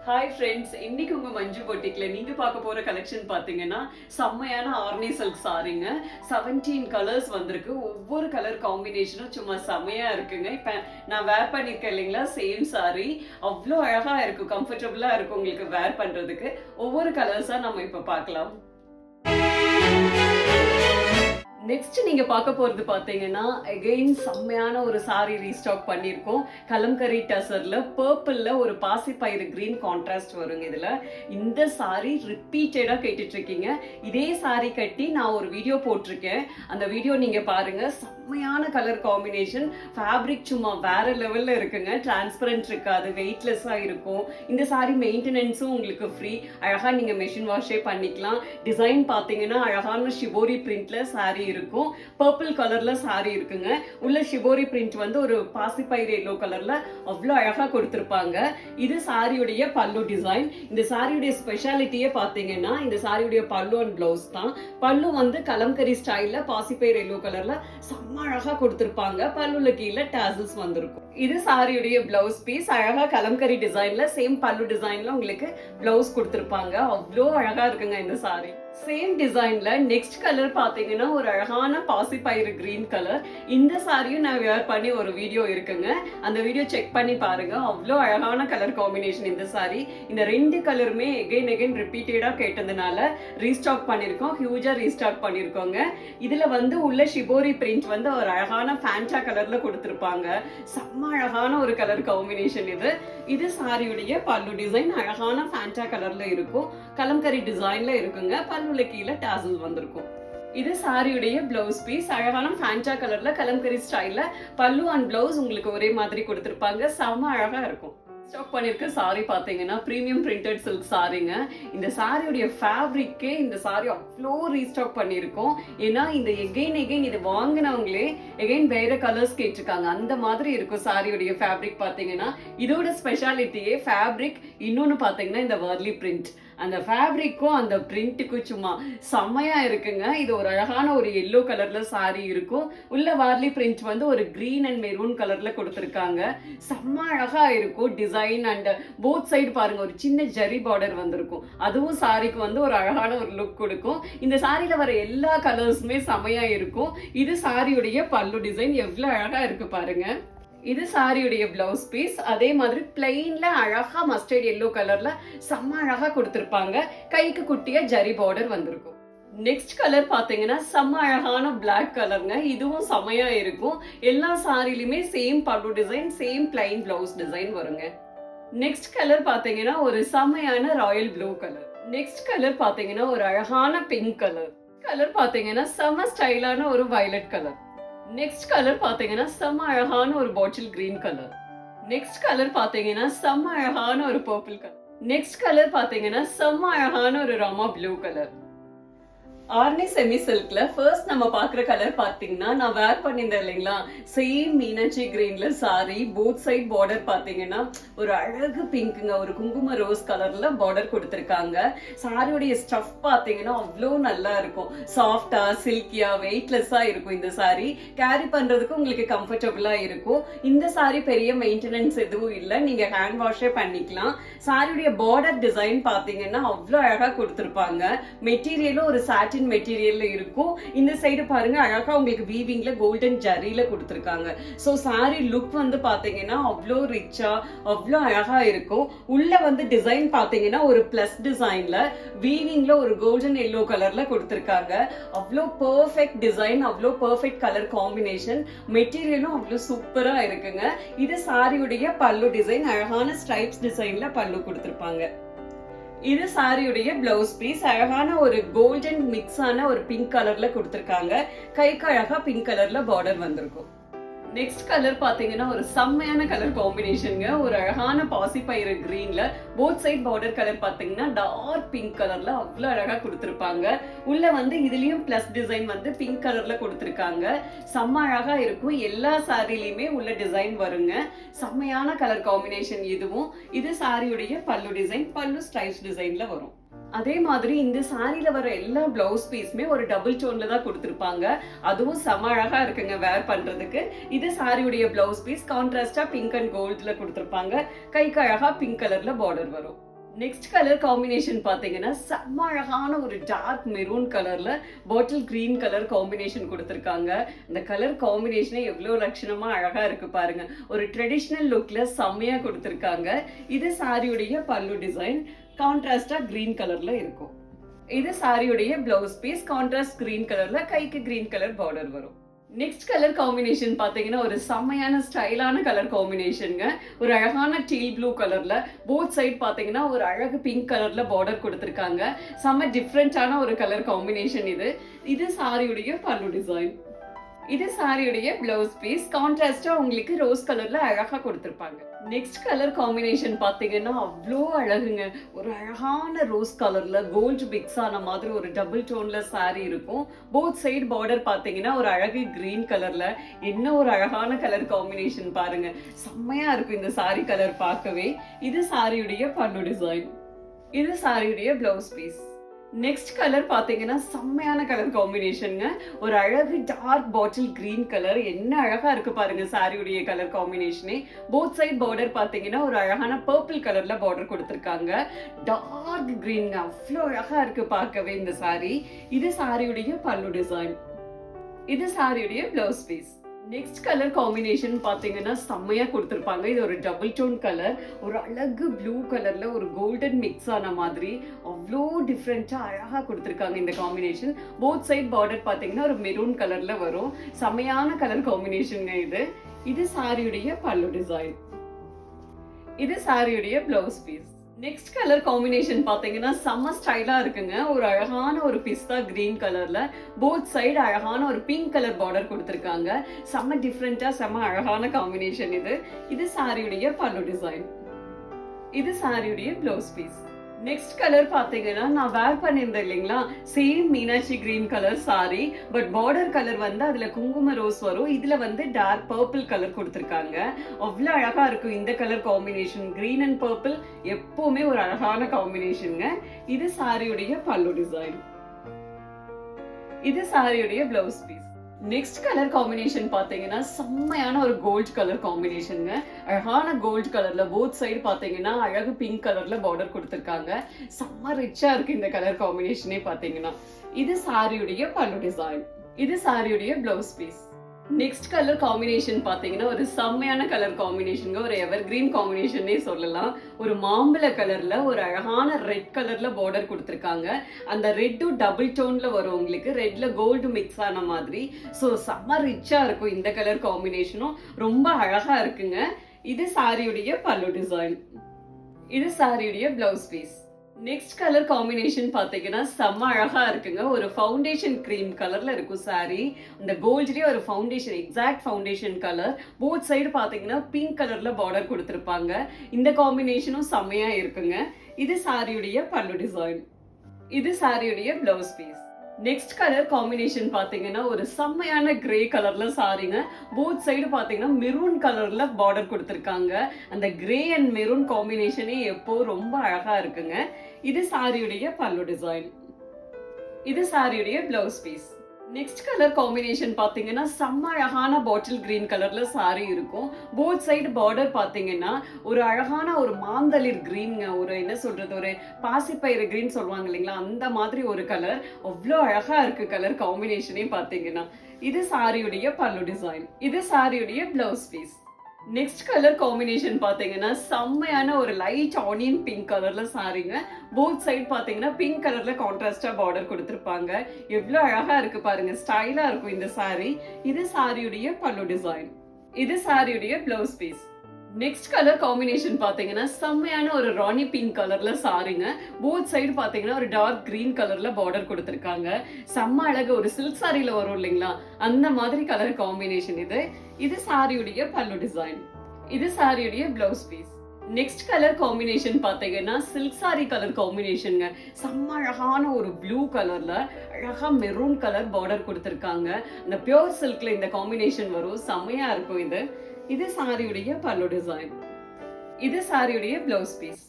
Hi friends, இன்னைக்கு உங்க மஞ்சு பொட்டிக்ல நீங்க பார்க்க போற கலெக்ஷன் பாத்தீங்கன்னா செம்மையான ஆர்னி சில்க் சாரிங்க. 17 கலர்ஸ் வந்திருக்கு. ஒவ்வொரு கலர் காம்பினேஷனும் சும்மா செம்மையா இருக்குங்க. இப்ப நான் வேர் பண்ணிருக்கேன் இல்லைங்களா, சேம் சாரி அவ்வளோ அழகா இருக்கும், கம்ஃபர்டபுளா இருக்கும் உங்களுக்கு வேர் பண்றதுக்கு. ஒவ்வொரு கலர்ஸா நம்ம இப்ப பார்க்கலாம். நெக்ஸ்ட் நீங்க பார்க்க போறது பாத்தீங்கன்னா அகைன் செம்மையான ஒரு சாரி ரீஸ்டாக் பண்ணிருக்கோம். கலம்கரி டசர்ல பர்பிள்ல ஒரு பாசிப்பயிறு கிரீன் கான்ட்ராஸ்ட் வருங்க. இதுல இந்த சாரி ரிப்பீட்டடா கேட்டுட்டு இருக்கீங்க. இதே சாரி கட்டி நான் ஒரு வீடியோ போட்டிருக்கேன், அந்த வீடியோ நீங்க பாருங்க. செம்மையான கலர் காம்பினேஷன், ஃபேப்ரிக் சும்மா வேற லெவல்ல இருக்குங்க. டிரான்ஸ்பரண்ட் இருக்காது, வெயிட்லெஸ்ஸா இருக்கும். இந்த சாரி மெயின்டெனன்ஸும் உங்களுக்கு ஃப்ரீ. அழகா நீங்க மெஷின் வாஷே பண்ணிக்கலாம். டிசைன் பாத்தீங்கன்னா அழகான ஷிபோரி பிரிண்ட்ல சாரி இருக்கும். பர்பிள் கலர்ல சாரி இருக்குங்க. உள்ள ஷிபோரி பிரிண்ட் வந்து ஒரு பாசிப்பயிறு எல்லோ கலர்ல அவ்வளோ அழகா கொடுத்திருப்பாங்க. இது சாரியுடைய பல்லு டிசைன். இந்த சாரியுடைய ஸ்பெஷாலிட்டியே பாத்தீங்கன்னா இந்த சாரியுடைய பல்லு அண்ட் பிளவுஸ் தான். பல்லு வந்து கலம்கரி ஸ்டைல்ல பாசிப்பயிறு எல்லோ கலர்ல செம்ம அழகா கொடுத்திருப்பாங்க. பல்லுல கீழே டாசல்ஸ் வந்திருக்கும். இது சாரியுடைய பிளவுஸ் பீஸ். அழகா கலம்கரி டிசைன்ல சேம் பல்லு டிசைன்ல உங்களுக்கு பிளவுஸ் கொடுத்திருப்பாங்க. அவ்வளோ அழகா இருக்குங்க இந்த சாரி. சேம் டிசைன்ல நெக்ஸ்ட் கலர் பாத்தீங்கன்னா ஒரு அழகான பாசிப்பயிறு கிரீன் கலர். இந்த சாரியும் நான் வேர் பண்ணி ஒரு வீடியோ இருக்குங்க, அந்த வீடியோ செக் பண்ணி பாருங்க. அவ்வளோ அழகான கலர் காம்பினேஷன் இந்த சாரி. இந்த ரெண்டு கலருமே எகைன் ரிப்பீட்டடா கேட்டதுனால ரீஸ்டாக் பண்ணிருக்கோம், ஹியூஜா ரீஸ்டாக் பண்ணிருக்கோங்க. இதுல வந்து உள்ள ஷிபோரி பிரிண்ட் வந்து ஒரு அழகான ஃபேண்டா கலர்ல கொடுத்திருப்பாங்க. செம்ம அழகான ஒரு கலர் காம்பினேஷன் இது. இது சாரியுடைய பல்லு டிசைன் அழகான ஃபேண்டா கலர்ல இருக்கும். கலம்கரி டிசைன்ல இருக்குங்க. பல்லுல கீழே டாசல் வந்திருக்கும். இது சாரியுடைய பிளவுஸ் பீஸ். அழகான ஃபேண்டா கலர்ல கலம்கரி ஸ்டைல்ல பல்லு அண்ட் பிளவுஸ் உங்களுக்கு ஒரே மாதிரி கொடுத்திருப்பாங்க. செம்ம அழகா இருக்கும். ஸ்டாக் பண்ணிருக்க சாரி பாத்தீங்கன்னா பிரீமியம் பிரிண்டட் சில்க் சாரிங்க. இந்த சாரியுடைய ஃபேப்ரிக்கே இந்த சாரி அவ்வளோ ரீஸ்டாக் பண்ணியிருக்கோம். ஏன்னா இந்த எகைன் இது வாங்கினவங்களே எகைன் வேற கலர்ஸ் கேட்டிருக்காங்க. அந்த மாதிரி இருக்கும் சாரியுடைய ஃபேப்ரிக் பாத்தீங்கன்னா. இதோட ஸ்பெஷாலிட்டியே ஃபேப்ரிக். இன்னொன்னு பாத்தீங்கன்னா இந்த வர்லி பிரிண்ட், அந்த ஃபேப்ரிக்கும் அந்த பிரிண்ட்டுக்கும் சும்மா செம்மையா இருக்குங்க. இது ஒரு அழகான ஒரு எல்லோ கலர்ல சாரி இருக்கும். உள்ள வார்லி பிரிண்ட் வந்து ஒரு கிரீன் அண்ட் மெரூன் கலர்ல கொடுத்திருக்காங்க. செம்ம அழகா இருக்கும் டிசைன். அண்ட் போத் சைடு பாருங்க ஒரு சின்ன ஜரி பார்டர் வந்திருக்கும். அதுவும் சாரிக்கு வந்து ஒரு அழகான ஒரு லுக் கொடுக்கும். இந்த சாரியில வர எல்லா கலர்ஸுமே செம்மையா இருக்கும். இது சாரியுடைய பல்லு டிசைன் எவ்வளவு அழகா இருக்கு பாருங்க. இது சாரியுடைய பிளவுஸ் பீஸ். அதே மாதிரி பிளெயின்ல அழகா மஸ்டர்ட் எல்லோ கலர்ல செம்ம அழகா கொடுத்திருப்பாங்க. கைக்கு குட்டியா ஜரி பார்டர் வந்திருக்கும். நெக்ஸ்ட் கலர் பாத்தீங்கன்னா செம்ம அழகான பிளாக் கலர்ங்க. இதுவும் செம்மையா இருக்கும். எல்லா சாரிலுமே சேம் பல்லு design, same plain blouse design வருங்க. நெக்ஸ்ட் கலர் பாத்தீங்கன்னா ஒரு செம்மையான Royal blue colour. Next colour பாத்தீங்கன்னா ஒரு அழகான பிங்க் கலர். கலர் பாத்தீங்கன்னா செம்ம ஸ்டைலான ஒரு வயலட் கலர். நெக்ஸ்ட் கலர் பாத்தீங்கன்னா செம்ம அழகான ஒரு bottle green colour. Next colour பாத்தீங்கன்னா செம்ம அழகான ஒரு பர்பிள் கலர். நெக்ஸ்ட் கலர் பாத்தீங்கன்னா செம்ம அழகான ஒரு Rama blue colour. Arni semi சில்க்ல ஃபர்ஸ்ட் நம்ம பாக்குற கலர் பாத்தீங்கன்னா நான் வேர் பண்ணியிருந்தேன் இல்லைங்களா, சேம் மீனாட்சி கிரீன்ல சாரி. போத் சைட் பார்டர் பாத்தீங்கன்னா ஒரு அழகு பிங்க்குங்க, ஒரு குங்கும ரோஸ் கலர்ல பார்டர் கொடுத்திருக்காங்க. சாரியுடைய ஸ்டஃப் பாத்தீங்கன்னா அவ்வளோ நல்லா இருக்கும். சாஃப்டா சில்கியா வெயிட்லெஸ்ஸா இருக்கும். இந்த சாரி கேரி பண்றதுக்கு உங்களுக்கு கம்ஃபர்டபுளா இருக்கும். இந்த சாரி பெரிய மெயின்டெனன்ஸ் எதுவும் இல்லை, நீங்க ஹேண்ட் வாஷே பண்ணிக்கலாம். சாரியுடைய பார்டர் டிசைன் பாத்தீங்கன்னா அவ்வளோ அழகா கொடுத்திருப்பாங்க. மெட்டீரியலும் ஒரு சாட்டின் மெட்டீரியல்ல இருக்கும். இந்த சைடு பாருங்க அழகா உங்களுக்கு வீவிங்ல கோல்டன் ஜரியில கொடுத்திருக்காங்க. சோ சாரி லுக் வந்து பாத்தீங்கன்னா அவ்வளோ ரிச்சா அவ்வளோ அழகா இருக்கும். உள்ள வந்து டிசைன் பாத்தீங்கன்னா ஒரு பிளஸ் டிசைன்ல வீவிங்ல ஒரு கோல்டன் எல்லோ கலர்ல கொடுத்திருக்காங்க. அவ்வளோ பெர்ஃபெக்ட் டிசைன், அவ்வளோ பெர்ஃபெக்ட் கலர் காம்பினேஷன். மெட்டீரியலும் அவ்வளோ சூப்பரா இருக்குங்க. இது சாரியுடைய பல்லு டிசைன், அழகான ஸ்ட்ரைப்ஸ் டிசைன்ல பல்லு கொடுத்திருப்பாங்க. இது சாரியுடைய பிளவுஸ் பீஸ். அழகான ஒரு கோல்டன் மிக்ஸ் ஆன ஒரு பிங்க் கலர்ல கொடுத்திருக்காங்க. கைக்கு அழகா பிங்க் கலர்ல பார்டர் வந்திருக்கும். நெக்ஸ்ட் கலர் பாத்தீங்கன்னா ஒரு செம்மையான கலர் காம்பினேஷன்ங்க. ஒரு அழகான பாசிப்பயிறு கிரீன்ல போத் சைட் பார்டர் கலர் பாத்தீங்கன்னா டார்க் பிங்க் கலர்ல அவ்வளவு அழகா கொடுத்திருப்பாங்க. உள்ள வந்து இதுலயும் பிளஸ் டிசைன் வந்து பிங்க் கலர்ல கொடுத்திருக்காங்க. செம்ம அழகா இருக்கும். எல்லா சாரிலையுமே உள்ள டிசைன் வருங்க. செம்மையான கலர் காம்பினேஷன் இதுவும். இது சாரியுடைய பல்லு டிசைன், பல்லு ஸ்டைல்ஸ் டிசைன்ல வரும். அதே மாதிரி இந்த சாரியில வர எல்லா பிளவுஸ் பீஸுமே ஒரு டபுள் டோன்ல தான் கொடுத்திருப்பாங்க. அதுவும் செம அழகா இருக்குங்க வேர் பண்றதுக்கு. இது சாரியுடைய பிளவுஸ் பீஸ் கான்ட்ராஸ்டா பிங்க் அண்ட் கோல்ட்ல கொடுத்திருப்பாங்க. கைக்கு அழகா பிங்க் கலர்ல பார்டர் வரும். நெக்ஸ்ட் கலர் காம்பினேஷன் பாத்தீங்கன்னா செம்ம அழகான ஒரு டார்க் மெரூன் கலர்ல பாட்டில் கிரீன் கலர் காம்பினேஷன் கொடுத்துருக்காங்க. இந்த கலர் காம்பினேஷனே எவ்வளவு லட்சணமா அழகா இருக்கு பாருங்க. ஒரு ட்ரெடிஷ்னல் லுக்ல செம்மையா கொடுத்துருக்காங்க. இது சாரியுடைய பல்லு டிசைன் கான்ட்ராஸ்டா கிரீன் கலர்ல இருக்கும். இது சாரியுடைய பிளவுஸ் பீஸ் கான்ட்ராஸ்ட் கிரீன் கலர்ல கைக்கு கிரீன் கலர் பார்டர் வரும். நெக்ஸ்ட் கலர் காம்பினேஷன் பாத்தீங்கன்னா ஒரு செம்மையான ஸ்டைலான கலர் காம்பினேஷனுங்க. ஒரு அழகான டீல் ப்ளூ கலர்ல போத் சைட் பாத்தீங்கன்னா ஒரு அழகு பிங்க் கலர்ல பார்டர் கொடுத்துருக்காங்க. செம்ம டிஃப்ரெண்டான ஒரு கலர் காம்பினேஷன் இது. இது சாரியுடைய பல்லு டிசைன். இது சாரியுடைய பிளவுஸ் பீஸ் கான்ட்ராஸ்டா உங்களுக்கு ரோஸ் கலர்ல அழகா கொடுத்திருப்பாங்க. நெக்ஸ்ட் கலர் காம்பினேஷன் பாத்தீங்கன்னா அவ்வளோ அழகுங்க. ஒரு அழகான ரோஸ் கலர்ல கோல்டு மிக்ஸ் ஆன மாதிரி ஒரு டபுள் டோன்ல சாரி இருக்கும். போத் சைடு பார்டர் பாத்தீங்கன்னா ஒரு அழகு கிரீன் கலர்ல. என்ன ஒரு அழகான கலர் காம்பினேஷன் பாருங்க. செம்மையா இருக்கும் இந்த சாரி கலர் பார்க்கவே. இது சாரியுடைய பல்லு டிசைன். இது சாரியுடைய பிளவுஸ் பீஸ். நெக்ஸ்ட் கலர் பாத்தீங்கன்னா செம்மையான கலர் காம்பினேஷனுங்க. ஒரு அழகு டார்க் பாட்டில் கிரீன் கலர். என்ன அழகா இருக்கு பாருங்க சாரியுடைய கலர் காம்பினேஷனே. போத் சைட் பார்டர் பாத்தீங்கன்னா ஒரு அழகான பர்பிள் கலர்ல பார்டர் கொடுத்திருக்காங்க. டார்க் கிரீன் அவ்வளோ அழகா இருக்கு பார்க்கவே இந்த சாரி. இது சாரியுடைய பல்லு டிசைன். இது சாரியுடைய blouse piece. Next colour combination பாத்தீங்கன்னா செம்மையா கொடுத்திருப்பாங்க. இது ஒரு டபுள் டோன் கலர். ஒரு அழகு ப்ளூ கலர்ல ஒரு கோல்டன் மிக்ஸ் ஆன மாதிரி அவ்வளோ டிஃப்ரெண்டா அழகா கொடுத்திருக்காங்க இந்த காம்பினேஷன். போத் சைட் பார்டர் பாத்தீங்கன்னா ஒரு மெரூன் கலர்ல வரும். செம்மையான கலர் காம்பினேஷன் இது. இது சாரியுடைய பல்லு டிசைன். இது சாரியுடைய blouse piece. Next colour combination பாத்தீங்கன்னா செம்ம ஸ்டைலா இருக்குங்க. ஒரு அழகான ஒரு பிஸ்தா கிரீன் கலர்ல போத் சைடு அழகான ஒரு பிங்க் கலர் பார்டர் கொடுத்திருக்காங்க. செம்ம டிஃப்ரெண்டா செம்ம அழகான காம்பினேஷன் இது. இது சாரியுடைய பல்லு டிசைன். இது சாரியுடைய பிளவுஸ் பீஸ். நெக்ஸ்ட் கலர் பாத்தீங்கன்னா நான் வேர் பண்ணியிருந்தேன் இல்லைங்களா, same Meenakshi green colour sorry. But border colour வந்து அதுல குங்கும ரோஸ் வரும். இதுல வந்து டார்க் பர்பிள் கலர் கொடுத்திருக்காங்க. அவ்வளவு அழகா இருக்கும் இந்த colour combination. Green and purple எப்பவுமே ஒரு அழகான காம்பினேஷனுங்க. இது சாரியுடைய பல்லு டிசைன். இது சாரியுடைய blouse piece. Next colour combination பாத்தீங்கன்னா செம்மையான ஒரு கோல்ட் கலர் காம்பினேஷனுங்க. அழகான கோல்ட் கலர்ல போத் சைடு பாத்தீங்கன்னா அழகு பிங்க் கலர்ல பார்டர் கொடுத்திருக்காங்க. செம்ம ரிச்சா இருக்கு இந்த கலர் காம்பினேஷனே பாத்தீங்கன்னா. இது சாரியுடைய பல்லு டிசைன். இது சாரியுடைய blouse piece. Next colour combination பாத்தீங்கன்னா ஒரு செம்மையான கலர் காம்பினேஷனுங்க. ஒரு எவர் கிரீன் காம்பினேஷனே சொல்லலாம். ஒரு மாம்பழ கலர்ல ஒரு அழகான ரெட் கலர்ல பார்டர் கொடுத்திருக்காங்க. அந்த ரெட்டும் டபுள் டோன்ல வரும் உங்களுக்கு. ரெட்ல கோல்டு மிக்ஸ் ஆன மாதிரி. ஸோ செம்ம ரிச்சா இருக்கும் இந்த கலர் காம்பினேஷனும். ரொம்ப அழகா இருக்குங்க. இது சாரியுடைய பல்லு டிசைன். இது சாரியுடைய blouse piece. Next colour combination பாத்தீங்கன்னா செம்ம அழகா இருக்குங்க. ஒரு ஃபவுண்டேஷன் கிரீம் கலர்ல இருக்கும் சாரி. இந்த கோல்ட்லயே ஒரு foundation exact foundation colour. Both side பாத்தீங்கன்னா பிங்க் கலர்ல பார்டர் கொடுத்திருப்பாங்க. இந்த காம்பினேஷனும் செம்மையா இருக்குங்க. இது சாரியுடைய பல்லு டிசைன். இது சாரியுடைய blouse piece. Next colour combination பாத்தீங்கன்னா ஒரு செம்மையான கிரே கலர்ல சாரிங்க. போத் சைடு பாத்தீங்கன்னா மெரூன் கலர்ல பார்டர் கொடுத்திருக்காங்க. அந்த கிரே அண்ட் மெரூன் காம்பினேஷனே எப்போ ரொம்ப அழகா இருக்குங்க. இது சாரியுடைய பல்லு டிசைன். இது சாரியுடைய blouse piece. Next colour combination பாத்தீங்கன்னா செம்ம அழகான பாட்டில் கிரீன் கலர்ல சாரி இருக்கும். போத் சைடு பார்டர் பாத்தீங்கன்னா ஒரு அழகான ஒரு மாந்தளிர் கிரீன்ங்க. ஒரு என்ன சொல்றது, ஒரு பாசிப்பயிறு கிரீன் சொல்லுவாங்க இல்லைங்களா, அந்த மாதிரி ஒரு கலர். அவ்வளோ அழகா இருக்கு கலர் காம்பினேஷனே பாத்தீங்கன்னா. இது சாரியுடைய பல்லு டிசைன். இது சாரியுடைய blouse piece. Next colour combination பாத்தீங்கன்னா செம்மையான ஒரு லைட் ஆனியன் பிங்க் கலர்ல சாரிங்க. போத் சைடு பாத்தீங்கன்னா பிங்க் கலர்ல கான்ட்ராஸ்டா பார்டர் கொடுத்திருப்பாங்க. எவ்வளவு அழகா இருக்கு பாருங்க. ஸ்டைலா இருக்கும் இந்த சாரி. இது சாரியுடைய பல்லு டிசைன். இது சாரியுடைய blouse piece. Next colour combination பாத்தீங்கன்னா செம்மையான ஒரு ராணி பிங்க் கலர்ல சாரிங்க. போத் சைடு பாத்தீங்கன்னா ஒரு டார்க் கிரீன் கலர்ல பார்டர் கொடுத்திருக்காங்க. செம்ம அழகு. ஒரு சில்க் சாரியில வரும் இல்லைங்களா, அந்த மாதிரி கலர் காம்பினேஷன் இது. இது சாரியுடைய பல்லு டிசைன். இது சாரியுடைய blouse piece. Next colour combination பாத்தீங்கன்னா சில்க் சாரி கலர் காம்பினேஷன்ங்க. செம்ம அழகான ஒரு ப்ளூ கலர்ல அழகா மெரூன் கலர் பார்டர் கொடுத்திருக்காங்க. அந்த பியூர் சில்க்ல இந்த காம்பினேஷன் வரும். செம்மையா இருக்கும் இது. இது சாரியுடைய பல்லு டிசைன். இது சாரியுடைய பிளவுஸ் பீஸ்.